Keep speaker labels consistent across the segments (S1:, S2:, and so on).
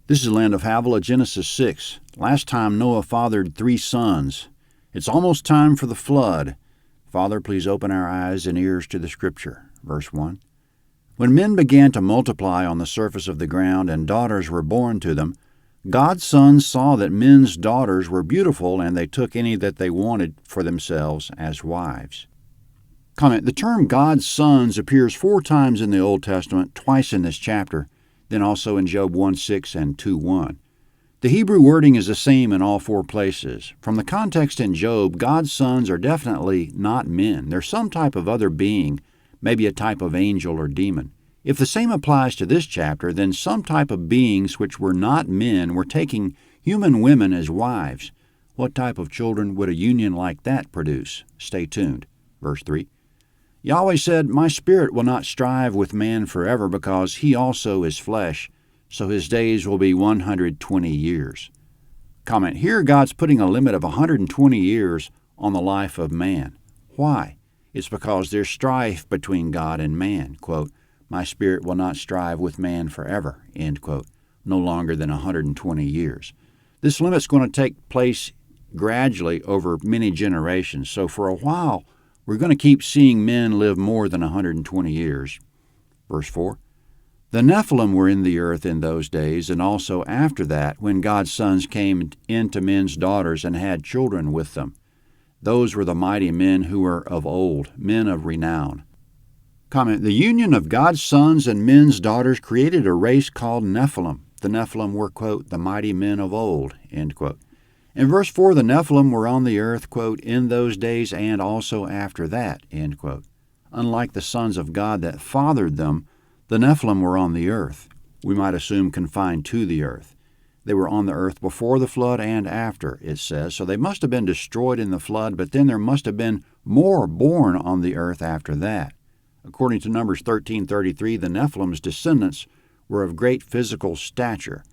S1: This is Land of Havilah, Genesis 6. Last time Noah fathered 3 sons. It's almost time for the flood. Father, please open our eyes and ears to the Scripture. Verse 1. When men began to multiply on the surface of the ground and daughters were born to them, God's sons saw that men's daughters were beautiful, and they took any that they wanted for themselves as wives. Comment: the term God's sons appears 4 times in the Old Testament, twice in this chapter, then also in Job 1:6 and 2:1. The Hebrew wording is the same in all 4 places. From the context in Job, God's sons are definitely not men. They're some type of other being, maybe a type of angel or demon. If the same applies to this chapter, then some type of beings which were not men were taking human women as wives. What type of children would a union like that produce? Stay tuned. Verse 3. Yahweh said, "My spirit will not strive with man forever, because he also is flesh, so his days will be 120 years. Comment: here God's putting a limit of 120 years on the life of man. Why? It's because there's strife between God and man. Quote, "My spirit will not strive with man forever," end quote, no longer than 120 years. This limit's going to take place gradually over many generations, so for a while, we're going to keep seeing men live more than 120 years. Verse 4. The Nephilim were in the earth in those days, and also after that, when God's sons came into men's daughters and had children with them. Those were the mighty men who were of old, men of renown. Comment: the union of God's sons and men's daughters created a race called Nephilim. The Nephilim were, quote, the mighty men of old, end quote. In verse 4, the Nephilim were on the earth, quote, in those days and also after that, end quote. Unlike the sons of God that fathered them, the Nephilim were on the earth. We might assume confined to the earth. They were on the earth before the flood and after, it says, so they must have been destroyed in the flood, but then there must have been more born on the earth after that. According to Numbers 13:33, the Nephilim's descendants were of great physical stature.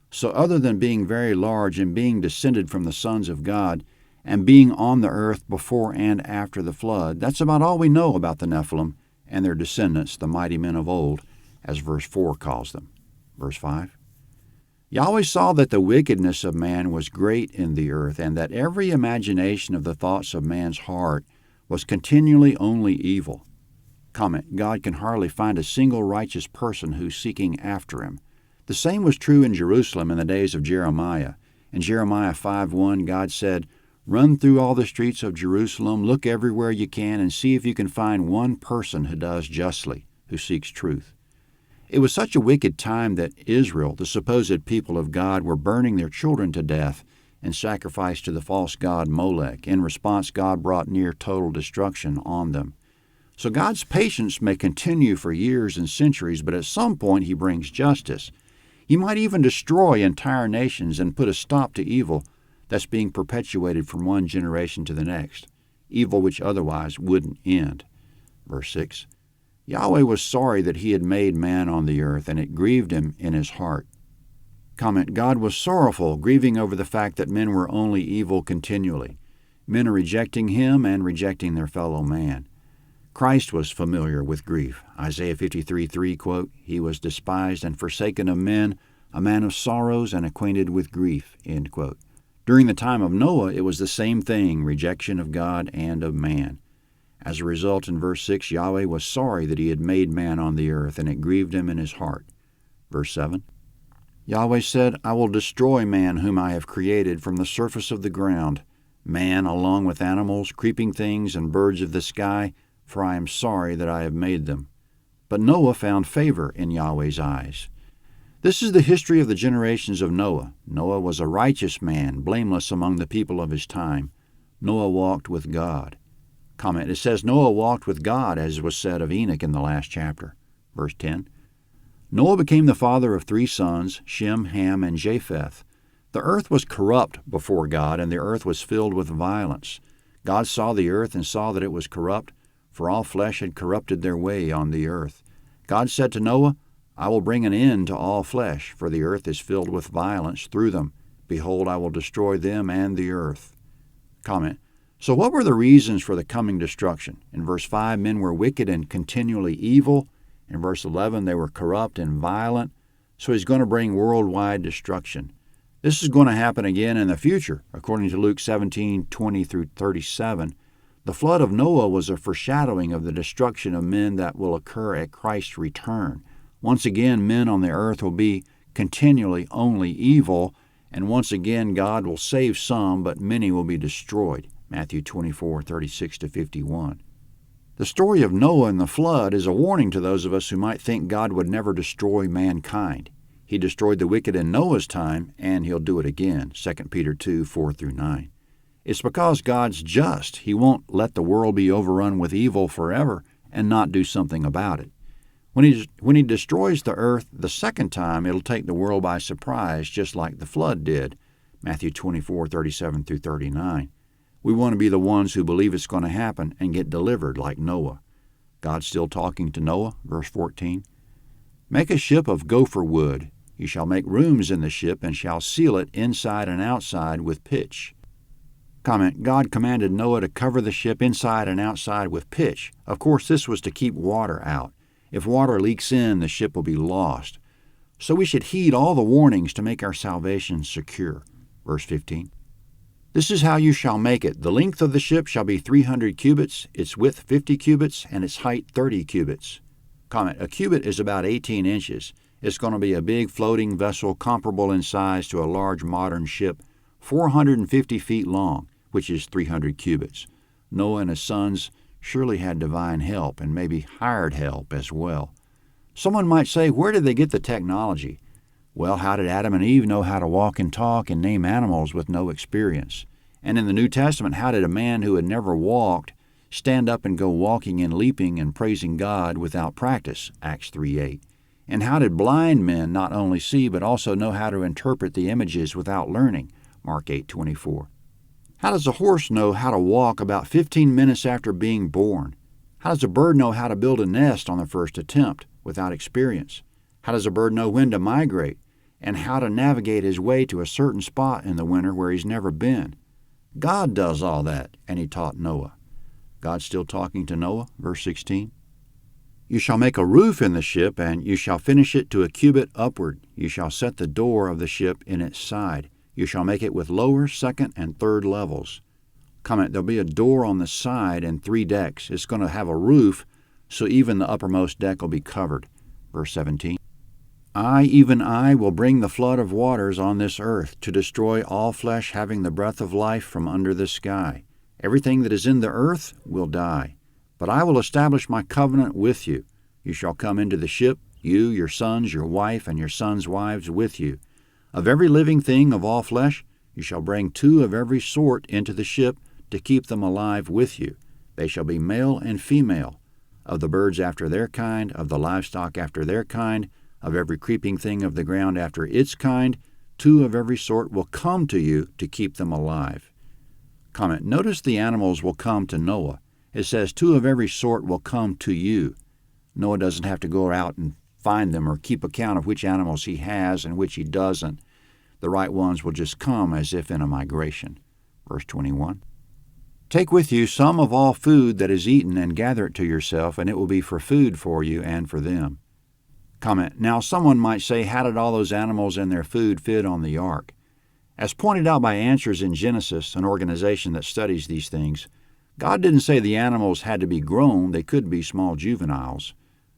S1: So other than being very large and being descended from the sons of God and being on the earth before and after the flood, that's about all we know about the Nephilim and their descendants, the mighty men of old, as verse 4 calls them. Verse 5. Yahweh saw that the wickedness of man was great in the earth, and that every imagination of the thoughts of man's heart was continually only evil. Comment: God can hardly find a single righteous person who's seeking after him. The same was true in Jerusalem in the days of Jeremiah. In Jeremiah 5:1, God said, "Run through all the streets of Jerusalem, look everywhere you can, and see if you can find one person who does justly, who seeks truth." It was such a wicked time that Israel, the supposed people of God, were burning their children to death and sacrificed to the false god Molech. In response, God brought near total destruction on them. So God's patience may continue for years and centuries, but at some point he brings justice. He might even destroy entire nations and put a stop to evil that's being perpetuated from one generation to the next, evil which otherwise wouldn't end. Verse 6. Yahweh was sorry that he had made man on the earth, and it grieved him in his heart. Comment: God was sorrowful, grieving over the fact that men were only evil continually. Men are rejecting him and rejecting their fellow man. Christ was familiar with grief. Isaiah 53:3, quote, "He was despised and forsaken of men, a man of sorrows and acquainted with grief," end quote. During the time of Noah, it was the same thing, rejection of God and of man. As a result, in verse 6, Yahweh was sorry that he had made man on the earth, and it grieved him in his heart. Verse 7, Yahweh said, "I will destroy man whom I have created from the surface of the ground, man along with animals, creeping things, and birds of the sky, for I am sorry that I have made them." But Noah found favor in Yahweh's eyes. This is the history of the generations of Noah. Noah was a righteous man, blameless among the people of his time. Noah walked with God. Comment: it says Noah walked with God, as was said of Enoch in the last chapter. Verse 10. Noah became the father of 3 sons, Shem, Ham, and Japheth. The earth was corrupt before God, and the earth was filled with violence. God saw the earth and saw that it was corrupt, for all flesh had corrupted their way on the earth. God said to Noah, "I will bring an end to all flesh, for the earth is filled with violence through them. Behold, I will destroy them and the earth." Comment: so what were the reasons for the coming destruction? In verse 5, men were wicked and continually evil. In verse 11, they were corrupt and violent. so he's going to bring worldwide destruction. This is going to happen again in the future, according to Luke 17:20 through 37. The flood of Noah was a foreshadowing of the destruction of men that will occur at Christ's return. Once again, men on the earth will be continually only evil, and once again God will save some, but many will be destroyed. Matthew 24:36 to 51. The story of Noah and the flood is a warning to those of us who might think God would never destroy mankind. He destroyed the wicked in Noah's time, and he'll do it again. 2 Peter 2:4 through 9. It's because God's just. He won't let the world be overrun with evil forever and not do something about it. When he destroys the earth the second time, it'll take the world by surprise, just like the flood did. Matthew 24:37 through 39. We want to be the ones who believe it's going to happen and get delivered like Noah. God's still talking to Noah, verse 14. Make a ship of gopher wood. You shall make rooms in the ship and shall seal it inside and outside with pitch. Comment, God commanded Noah to cover the ship inside and outside with pitch. Of course, this was to keep water out. If water leaks in, the ship will be lost. So we should heed all the warnings to make our salvation secure. Verse 15. This is how you shall make it. The length of the ship shall be 300 cubits, its width 50 cubits, and its height 30 cubits. Comment, a cubit is about 18 inches. It's going to be a big floating vessel comparable in size to a large modern ship, 450 feet long, which is 300 cubits. Noah and his sons surely had divine help and maybe hired help as well. Someone might say, where did they get the technology? Well, how did Adam and Eve know how to walk and talk and name animals with no experience? And in the New Testament, how did a man who had never walked stand up and go walking and leaping and praising God without practice? Acts 3:8. And how did blind men not only see but also know how to interpret the images without learning? Mark 8:24. How does a horse know how to walk about 15 minutes after being born? How does a bird know how to build a nest on the first attempt without experience? How does a bird know when to migrate and how to navigate his way to a certain spot in the winter where he's never been? God does all that, and he taught Noah. God's still talking to Noah, verse 16. You shall make a roof in the ship, and you shall finish it to a cubit upward. You shall set the door of the ship in its side. You shall make it with lower, second, and third levels. Comment, there'll be a door on the side and 3 decks. It's going to have a roof, so even the uppermost deck will be covered. Verse 17. I, even I, will bring the flood of waters on this earth to destroy all flesh having the breath of life from under the sky. Everything that is in the earth will die. But I will establish my covenant with you. You shall come into the ship, you, your sons, your wife, and your sons' wives with you. Of every living thing of all flesh, you shall bring 2 of every sort into the ship to keep them alive with you. They shall be male and female. Of the birds after their kind, of the livestock after their kind, of every creeping thing of the ground after its kind, 2 of every sort will come to you to keep them alive. Comment, notice the animals will come to Noah. It says 2 of every sort will come to you. Noah doesn't have to go out and find them or keep account of which animals he has and which he doesn't. The right ones will just come as if in a migration. Verse 21. Take with you some of all food that is eaten and gather it to yourself, and it will be for food for you and for them. Comment, now someone might say, how did all those animals and their food fit on the ark? As pointed out by Answers in Genesis, an organization that studies these things, God didn't say the animals had to be grown, they could be small juveniles.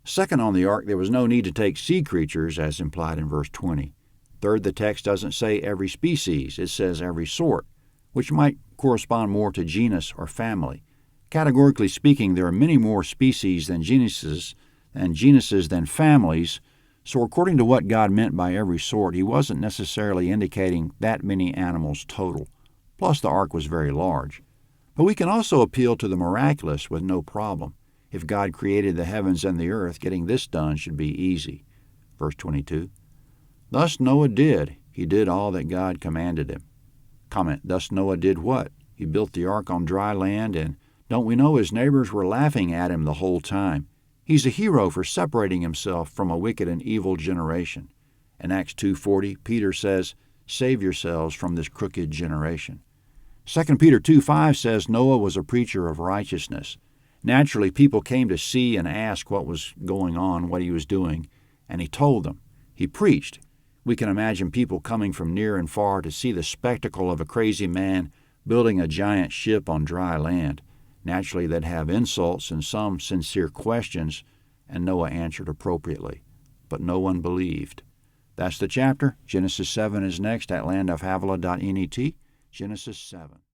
S1: Second, on the ark, there was no need to take sea creatures, as implied in verse 20. Third, the text doesn't say every species, it says every sort, which might correspond more to genus or family. Categorically speaking, there are many more species than genuses than families, so according to what God meant by every sort, he wasn't necessarily indicating that many animals total. Plus, the ark was very large. But we can also appeal to the miraculous with no problem. If God created the heavens and the earth, getting this done should be easy. Verse 22. Thus Noah did. He did all that God commanded him. Comment, thus Noah did what? He built the ark on dry land, and don't we know his neighbors were laughing at him the whole time? He's a hero for separating himself from a wicked and evil generation. In Acts 2:40, Peter says, save yourselves from this crooked generation. 2 Peter 2:5 says Noah was a preacher of righteousness. Naturally, people came to see and ask what was going on, what he was doing, and he told them. He preached. We can imagine people coming from near and far to see the spectacle of a crazy man building a giant ship on dry land. Naturally, they'd have insults and some sincere questions, and Noah answered appropriately. But no one believed. That's the chapter. Genesis 7 is next at landofhavilah.net. Genesis 7.